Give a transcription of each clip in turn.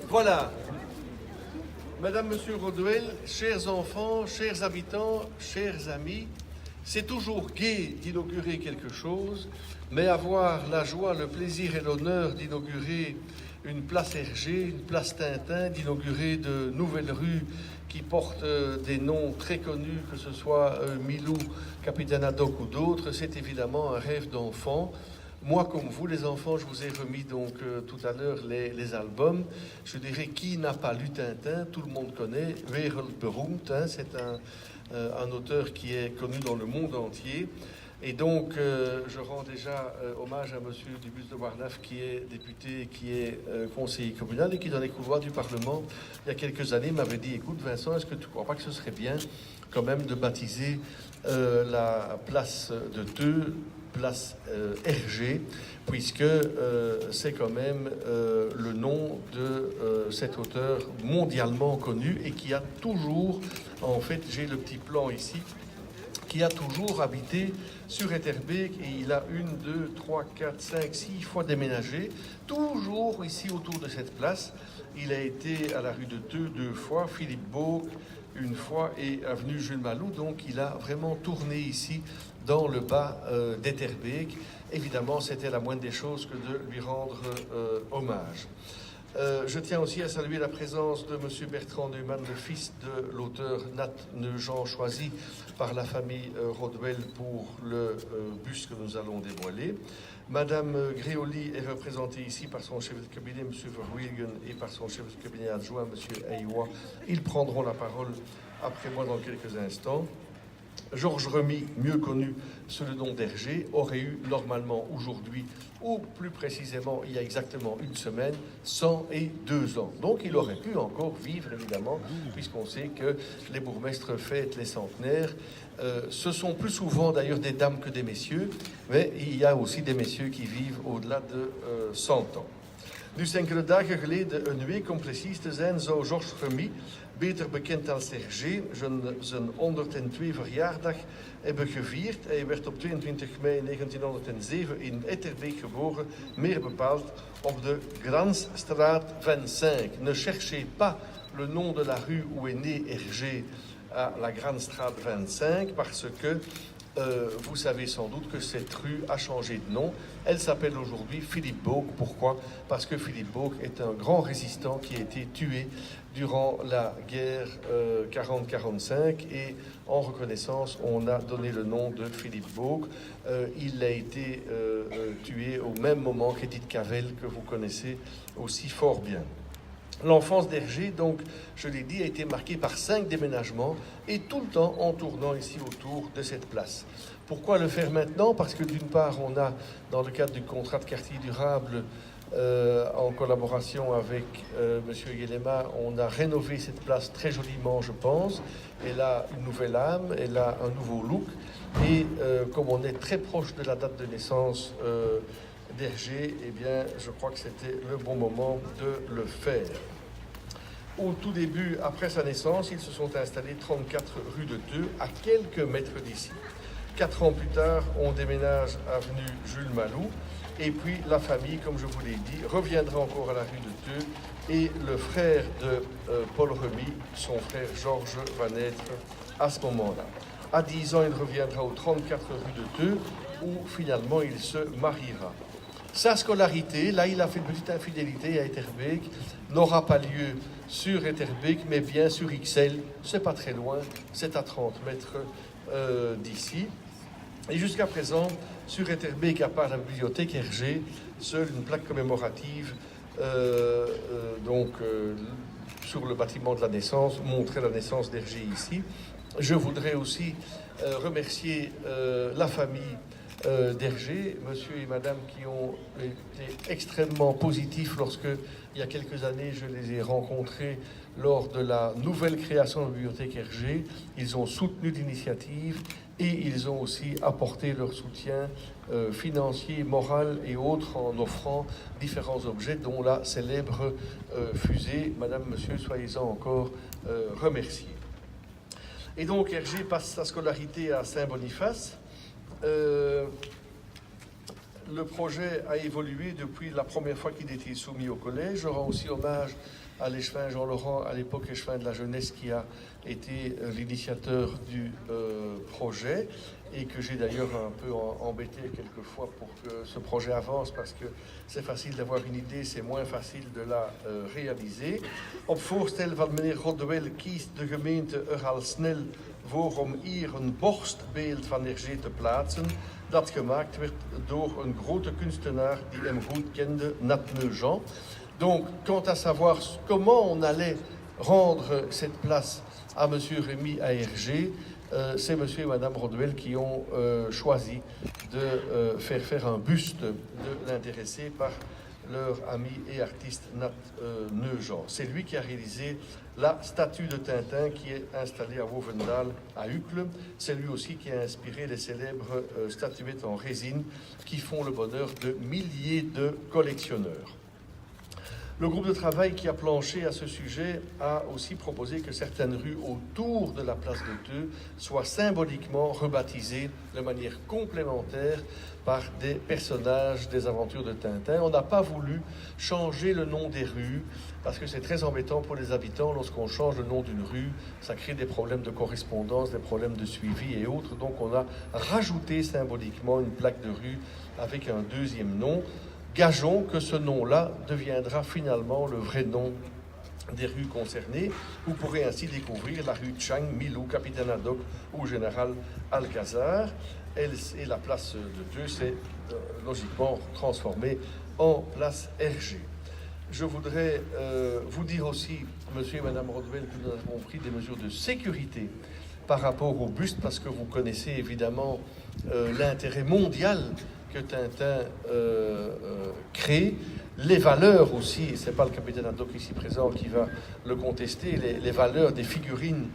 Voilà. Madame, Monsieur Rodwell, chers enfants, chers habitants, chers amis, c'est toujours gai d'inaugurer quelque chose, mais avoir la joie, le plaisir et l'honneur d'inaugurer une place Hergé, une place Tintin, d'inaugurer de nouvelles rues qui portent des noms très connus, que ce soit Milou, Capitaine Haddock ou d'autres, c'est évidemment un rêve d'enfant. Moi, comme vous, les enfants, je vous ai remis donc tout à l'heure les albums. Je dirais, qui n'a pas lu Tintin? Tout le monde connaît. Wereldberoemd, c'est un auteur qui est connu dans le monde entier. Et donc, je rends déjà hommage à monsieur Dubus de Warnaf, qui est député, qui est conseiller communal et qui, dans les couloirs du Parlement, il y a quelques années, m'avait dit, écoute Vincent, est-ce que tu ne crois pas que ce serait bien quand même de baptiser la place de Theux, place Hergé, puisque c'est quand même le nom de cet auteur mondialement connu et qui a toujours, en fait, j'ai le petit plan ici, qui a toujours habité sur Etterbeek et il a 1, 2, 3, 4, 5, 6 fois déménagé, toujours ici autour de cette place. Il a été à la rue de Theux 2 fois, Philippe Bourg 1 fois et avenue Jules Malou, donc il a vraiment tourné ici dans le bas d'Etterbeek. Évidemment, c'était la moindre des choses que de lui rendre hommage. Je tiens aussi à saluer la présence de M. Bertrand Neumann, le fils de l'auteur Nat Neujean, choisi par la famille Rodwell pour le bus que nous allons dévoiler. Madame Gréoli est représentée ici par son chef de cabinet, M. Verwilgen, et par son chef de cabinet adjoint, M. Aywa. Ils prendront la parole après moi dans quelques instants. Georges Remy, mieux connu sous le nom d'Hergé, aurait eu normalement aujourd'hui, ou plus précisément il y a exactement 1 semaine, 102 ans. Donc il aurait pu encore vivre, évidemment, puisqu'on sait que les bourgmestres fêtent les centenaires. Ce sont plus souvent d'ailleurs des dames que des messieurs, mais il y a aussi des messieurs qui vivent au-delà de 100 ans. Dus enkele dagen geleden, een week om precies te zijn, zou Georges Remy, beter bekend als Hergé, zijn 102 verjaardag hebben gevierd. Hij werd op 22 mei 1907 in Etterbeek geboren, meer bepaald op de Gransstraat 25. Ne cherchez pas le nom de la rue où est né Hergé à la Gransstraat 25, parce que vous savez sans doute que cette rue a changé de nom. Elle s'appelle aujourd'hui Philippe Bourg. Pourquoi? Parce que Philippe Bourg est un grand résistant qui a été tué durant la guerre 40-45 et en reconnaissance, on a donné le nom de Philippe Bourg. Il a été tué au même moment qu'Edith Cavell, que vous connaissez aussi fort bien. L'enfance d'Hergé, donc, je l'ai dit, a été marquée par 5 déménagements et tout le temps en tournant ici autour de cette place. Pourquoi le faire maintenant? Parce que d'une part, on a, dans le cadre du contrat de quartier durable, en collaboration avec M. Yelema, on a rénové cette place très joliment, je pense. Elle a une nouvelle âme, elle a un nouveau look. Et comme on est très proche de la date de naissance d'Hergé, eh bien, je crois que c'était le bon moment de le faire. Au tout début, après sa naissance, ils se sont installés 34 rue de Theux, à quelques mètres d'ici. 4 ans plus tard, on déménage avenue Jules Malou, et puis la famille, comme je vous l'ai dit, reviendra encore à la rue de Theux, et le frère de Paul Remy, son frère Georges, va naître à ce moment-là. À 10 ans, il reviendra aux 34 rue de Theux, où finalement il se mariera. Sa scolarité, là il a fait une petite infidélité à Etterbeek, n'aura pas lieu sur Etterbeek, mais bien sur Ixelles, c'est pas très loin, c'est à 30 mètres d'ici. Et jusqu'à présent, sur Etterbeek, à part la bibliothèque Hergé, seule une plaque commémorative sur le bâtiment de la naissance, montrait la naissance d'Hergé ici. Je voudrais aussi remercier la famille d'Hergé, monsieur et madame qui ont été extrêmement positifs lorsque, il y a quelques années, je les ai rencontrés lors de la nouvelle création de la bibliothèque Hergé. Ils ont soutenu l'initiative et ils ont aussi apporté leur soutien financier, moral et autres en offrant différents objets, dont la célèbre fusée. Madame, monsieur, soyez-en encore remerciés. Et donc Hergé passe sa scolarité à Saint-Boniface. le projet a évolué depuis la première fois qu'il était soumis au collège. Je rends aussi hommage à l'échevin Jean Laurent, à l'époque échevin de la jeunesse, qui a été l'initiateur du projet et que j'ai d'ailleurs un peu embêté quelquefois pour que ce projet avance, parce que c'est facile d'avoir une idée, c'est moins facile de la réaliser. Op voorstel van meneer Rodewell kiest de gemeente er al snel voor om hier een borstbeeld van Hergé te plaatsen, dat gemaakt werd door een grote kunstenaar die hem goed kende, Nat Meugent. Donc, quant à savoir comment on allait rendre cette place à M. Rémy à Hergé, c'est M. et Mme Rodewell qui ont choisi de faire un buste de l'intéressé par leur ami et artiste Nat Meugent. C'est lui qui a réalisé la statue de Tintin qui est installée à Vovendal, à Uccle. C'est lui aussi qui a inspiré les célèbres statuettes en résine qui font le bonheur de milliers de collectionneurs. Le groupe de travail qui a planché à ce sujet a aussi proposé que certaines rues autour de la place de Theux soient symboliquement rebaptisées de manière complémentaire par des personnages des aventures de Tintin. On n'a pas voulu changer le nom des rues parce que c'est très embêtant pour les habitants. Lorsqu'on change le nom d'une rue, ça crée des problèmes de correspondance, des problèmes de suivi et autres. Donc on a rajouté symboliquement une plaque de rue avec un deuxième nom. Gageons que ce nom-là deviendra finalement le vrai nom des rues concernées. Vous pourrez ainsi découvrir la rue Chang, Milou, Capitaine Haddock ou Général Alcazar. Et la place de Theux s'est logiquement transformée en place Hergé. Je voudrais vous dire aussi, monsieur et madame Rodewell, que nous avons pris des mesures de sécurité par rapport au buste, parce que vous connaissez évidemment l'intérêt mondial que Tintin crée, les valeurs aussi, c'est pas le capitaine Haddock ici présent qui va le contester, les valeurs des figurines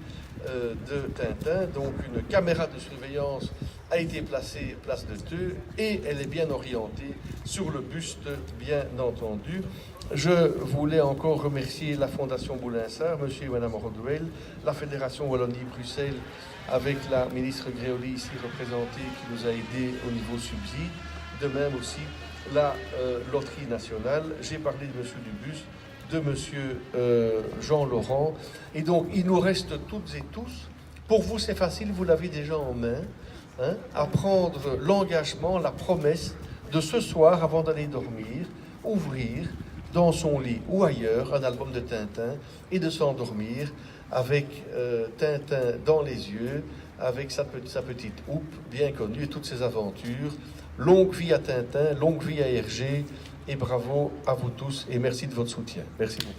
de Tintin. Donc une caméra de surveillance a été placée place de Theux et elle est bien orientée sur le buste, bien entendu. Je voulais encore remercier la Fondation Boulinsart, monsieur et madame Rodewell, la Fédération Wallonie-Bruxelles, avec la ministre Gréoli ici représentée, qui nous a aidés au niveau subside. De même aussi la Loterie nationale. J'ai parlé de monsieur Dubus, de monsieur Jean Laurent. Et donc, il nous reste toutes et tous. Pour vous, c'est facile, vous l'avez déjà en main, hein, à prendre l'engagement, la promesse de ce soir, avant d'aller dormir, ouvrir dans son lit ou ailleurs un album de Tintin et de s'endormir avec Tintin dans les yeux, avec sa petite houppe bien connue et toutes ses aventures. Longue vie à Tintin, longue vie à Hergé et bravo à vous tous et merci de votre soutien. Merci beaucoup.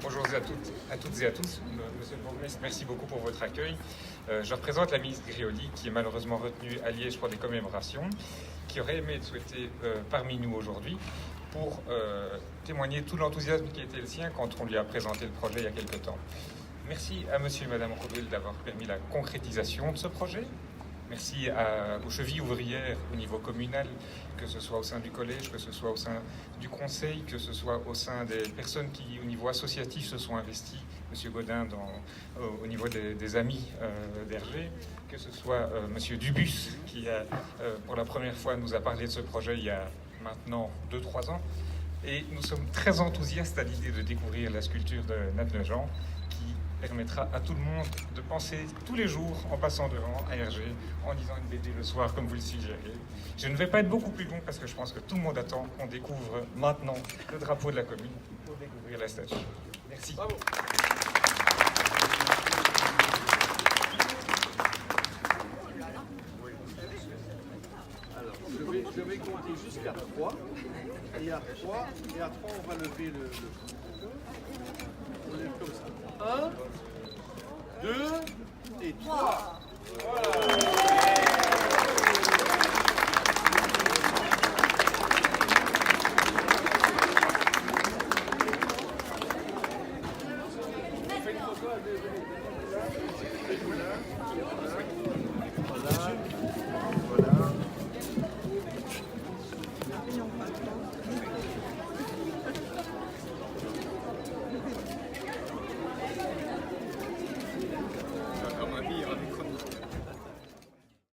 Bonjour à toutes et à tous. Monsieur le bourgmestre, merci beaucoup pour votre accueil. Je représente la ministre Gréoli, qui est malheureusement retenue à Liège pour des commémorations, qui aurait aimé être souhaitée parmi nous aujourd'hui pour témoigner tout l'enthousiasme qui était le sien quand on lui a présenté le projet il y a quelque temps. Merci à monsieur et madame Rodewell d'avoir permis la concrétisation de ce projet. Merci aux chevilles ouvrières au niveau communal, que ce soit au sein du collège, que ce soit au sein du conseil, que ce soit au sein des personnes qui, au niveau associatif, se sont investies. Monsieur Godin, au niveau des amis d'Hergé, que ce soit monsieur Dubus, qui pour la première fois nous a parlé de ce projet il y a maintenant 2-3 ans. Et nous sommes très enthousiastes à l'idée de découvrir la sculpture de Nat Meugent, qui permettra à tout le monde de penser tous les jours en passant devant à Hergé, en lisant une BD le soir comme vous le suggérez. Je ne vais pas être beaucoup plus long parce que je pense que tout le monde attend qu'on découvre maintenant le drapeau de la commune pour découvrir la statue. Merci. Bravo. Alors, je vais compter jusqu'à 3 et à 3 on va lever le on lève comme ça. 1, 2 et 3. Voilà. On fait une photo à 2 minutes.